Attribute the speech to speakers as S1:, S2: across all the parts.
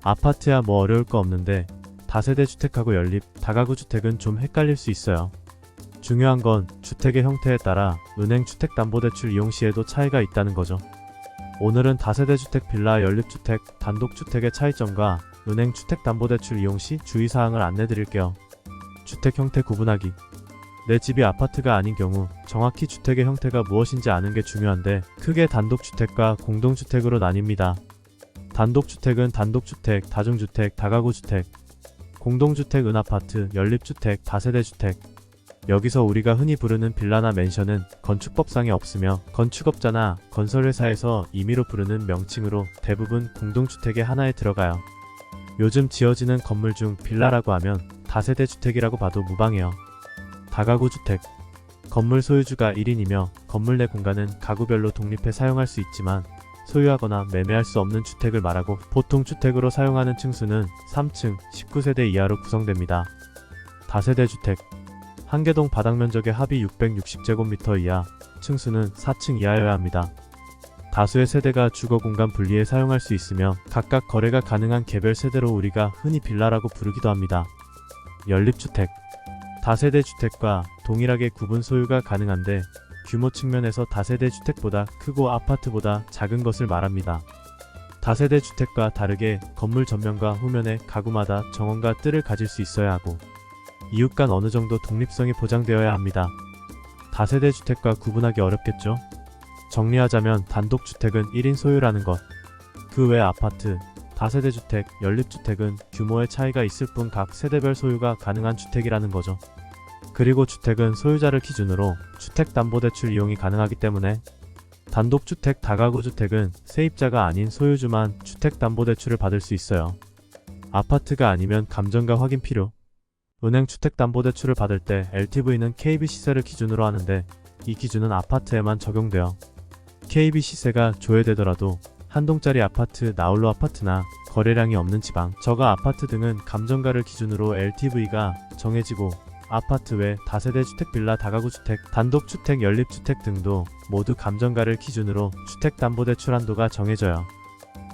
S1: 아파트야 뭐 어려울 거 없는데 다세대 주택하고 연립, 다가구 주택은 좀 헷갈릴 수 있어요. 중요한 건 주택의 형태에 따라 은행 주택담보대출 이용 시에도 차이가 있다는 거죠. 오늘은 다세대 주택, 빌라, 연립주택, 단독주택의 차이점과 은행 주택담보대출 이용 시 주의사항을 안내드릴게요. 주택 형태 구분하기. 내 집이 아파트가 아닌 경우 정확히 주택의 형태가 무엇인지 아는 게 중요한데, 크게 단독주택과 공동주택으로 나뉩니다. 단독주택은 단독주택, 다중주택, 다가구주택, 공동주택, 은아파트, 연립주택, 다세대주택. 여기서 우리가 흔히 부르는 빌라나 맨션은 건축법상에 없으며 건축업자나 건설회사에서 임의로 부르는 명칭으로 대부분 공동주택의 하나에 들어가요. 요즘 지어지는 건물 중 빌라라고 하면 다세대 주택이라고 봐도 무방해요. 다가구 주택. 건물 소유주가 1인이며 건물 내 공간은 가구별로 독립해 사용할 수 있지만 소유하거나 매매할 수 없는 주택을 말하고, 보통 주택으로 사용하는 층수는 3층 19세대 이하로 구성됩니다. 다세대 주택. 한 개동 바닥 면적의 합이 660제곱미터 이하, 층수는 4층 이하여야 합니다. 다수의 세대가 주거 공간 분리해 사용할 수 있으며 각각 거래가 가능한 개별 세대로 우리가 흔히 빌라라고 부르기도 합니다. 연립주택. 다세대 주택과 동일하게 구분 소유가 가능한데 규모 측면에서 다세대 주택보다 크고 아파트보다 작은 것을 말합니다. 다세대 주택과 다르게 건물 전면과 후면에 가구마다 정원과 뜰을 가질 수 있어야 하고 이웃 간 어느 정도 독립성이 보장되어야 합니다. 다세대 주택과 구분하기 어렵겠죠? 정리하자면 단독주택은 1인 소유라는 것, 그 외 아파트, 다세대 주택, 연립주택은 규모의 차이가 있을 뿐 각 세대별 소유가 가능한 주택이라는 거죠. 그리고 주택은 소유자를 기준으로 주택담보대출 이용이 가능하기 때문에 단독주택, 다가구주택은 세입자가 아닌 소유주만 주택담보대출을 받을 수 있어요. 아파트가 아니면 감정가 확인 필요. 은행 주택담보대출을 받을 때 LTV는 KB 시세를 기준으로 하는데 이 기준은 아파트에만 적용돼요. KB 시세가 조회되더라도 한 동짜리 아파트, 나홀로 아파트나 거래량이 없는 지방, 저가 아파트 등은 감정가를 기준으로 LTV가 정해지고, 아파트 외 다세대 주택, 빌라, 다가구 주택, 단독주택, 연립주택 등도 모두 감정가를 기준으로 주택담보대출 한도가 정해져요.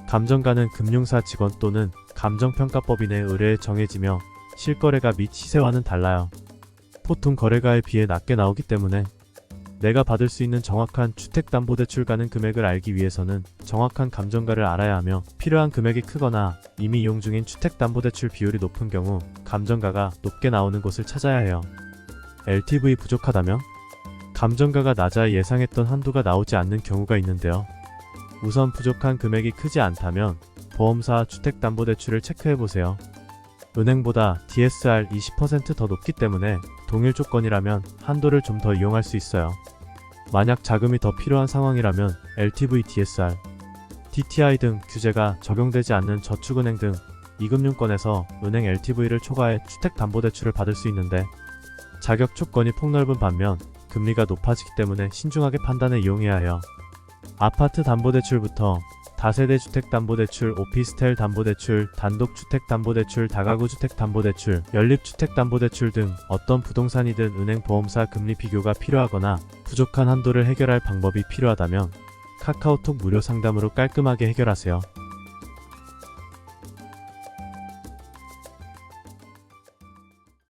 S1: 감정가는 금융사 직원 또는 감정평가법인에 의뢰해 정해지며 실거래가 및 시세와는 달라요. 보통 거래가에 비해 낮게 나오기 때문에 내가 받을 수 있는 정확한 주택담보대출 가능 금액을 알기 위해서는 정확한 감정가를 알아야 하며, 필요한 금액이 크거나 이미 이용 중인 주택담보대출 비율이 높은 경우 감정가가 높게 나오는 곳을 찾아야 해요. LTV 부족하다면? 감정가가 낮아 예상했던 한도가 나오지 않는 경우가 있는데요. 우선 부족한 금액이 크지 않다면 보험사 주택담보대출을 체크해보세요. 은행보다 DSR 20% 더 높기 때문에 동일 조건이라면 한도를 좀 더 이용할 수 있어요. 만약 자금이 더 필요한 상황이라면 LTV, DSR, DTI 등 규제가 적용되지 않는 저축은행 등 이금융권에서 은행 LTV를 초과해 주택담보대출을 받을 수 있는데, 자격 조건이 폭넓은 반면 금리가 높아지기 때문에 신중하게 판단해 이용해야 해요. 아파트 담보대출부터 다세대 주택담보대출, 오피스텔 담보대출, 단독주택담보대출, 다가구주택담보대출, 연립주택담보대출 등 어떤 부동산이든 은행 보험사 금리 비교가 필요하거나 부족한 한도를 해결할 방법이 필요하다면 카카오톡 무료 상담으로 깔끔하게 해결하세요.